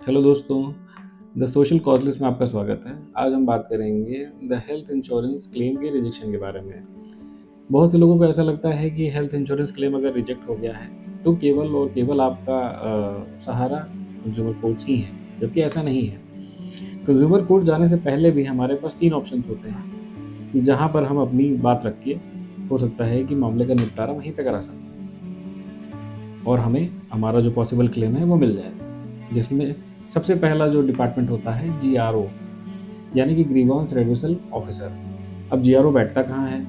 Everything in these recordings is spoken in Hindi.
हेलो दोस्तों, द सोशल कॉजलिस्ट में आपका स्वागत है। आज हम बात करेंगे द हेल्थ इंश्योरेंस क्लेम के रिजेक्शन के बारे में। बहुत से लोगों को ऐसा लगता है कि हेल्थ इंश्योरेंस क्लेम अगर रिजेक्ट हो गया है तो केवल और केवल आपका सहारा कंज्यूमर कोर्ट्स ही है, जबकि ऐसा नहीं है। कंज्यूमर कोर्ट जाने से पहले भी हमारे पास 3 ऑप्शंस होते हैं कि जहाँ पर हम अपनी बात रख के हो सकता है कि मामले का निपटारा वहीं पे करा सकते हैं और हमें हमारा जो पॉसिबल क्लेम है वो मिल जाए। जिसमें सबसे पहला जो डिपार्टमेंट होता है जीआरओ, यानी कि ग्रीवांस रेड्यूसल ऑफिसर। अब जीआरओ बैठता कहाँ है?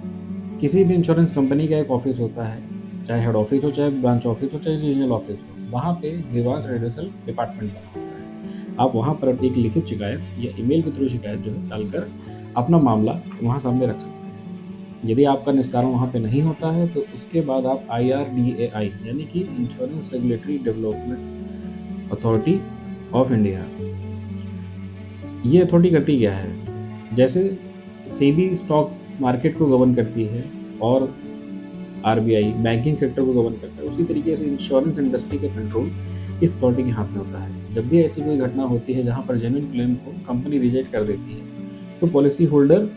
किसी भी इंश्योरेंस कंपनी का एक ऑफिस होता है, चाहे हेड ऑफिस हो, चाहे ब्रांच ऑफिस हो, चाहे रीजनल ऑफिस हो, वहाँ पे ग्रीवांस रेड्यूसल डिपार्टमेंट बना होता है। आप वहाँ पर एक लिखित शिकायत या ईमेल के थ्रू शिकायत जो है डालकर अपना मामला वहाँ सामने रख सकते हैं। यदि आपका निस्तारण वहाँ पे नहीं होता है तो उसके बाद आप IRDAI यानी कि insurance regulatory development authority of India, ये अथॉरिटी करती क्या है? जैसे सेबी स्टॉक मार्केट को गवर्न करती है और आरबीआई बैंकिंग सेक्टर को गवर्न करता है, उसी तरीके से इंश्योरेंस इंडस्ट्री का कंट्रोल इस अथॉरिटी के हाथ में होता है। जब भी ऐसी कोई घटना होती है जहाँ पर जेन्युइन क्लेम को कंपनी रिजेक्ट कर देती है तो पॉलिसी होल्डर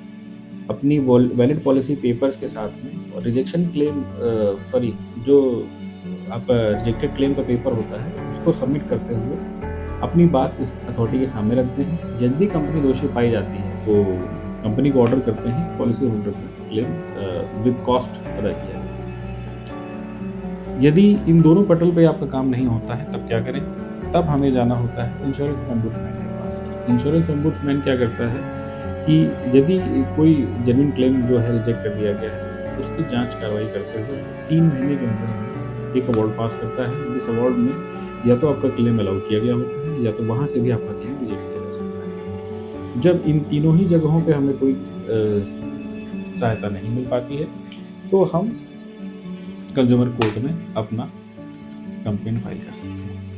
अपनी वैलिड पॉलिसी पेपर्स के साथ में और रिजेक्शन क्लेम जो आपका रिजेक्टेड क्लेम का पेपर होता है उसको सबमिट करते हुए अपनी बात इस अथॉरिटी के सामने रखते हैं। यदि कंपनी दोषी पाई जाती है तो कंपनी को ऑर्डर करते हैं पॉलिसी होल्डर का क्लेम विद कॉस्ट अदा किया जाए। यदि इन दोनों पटल पे आपका काम नहीं होता है तब क्या करें? तब हमें जाना होता है इंश्योरेंस ओम्बुड्समैन के पास। इंश्योरेंस ओम्बुड्समैन क्या करता है कि यदि कोई जेन्युइन क्लेम जो है रिजेक्ट कर दिया गया है, उसकी जांच कार्रवाई करते हुए उसको 3 महीने के अंदर एक अवार्ड पास करता है, जिस अवार्ड में या तो आपका क्लेम अलाउ किया गया होता है या तो वहाँ से भी आपका क्लेम रिजेक्ट किया जा सकता है। जब इन तीनों ही जगहों पे हमें कोई सहायता नहीं मिल पाती है तो हम कंज्यूमर कोर्ट में अपना कंप्लेंट फाइल कर सकते हैं।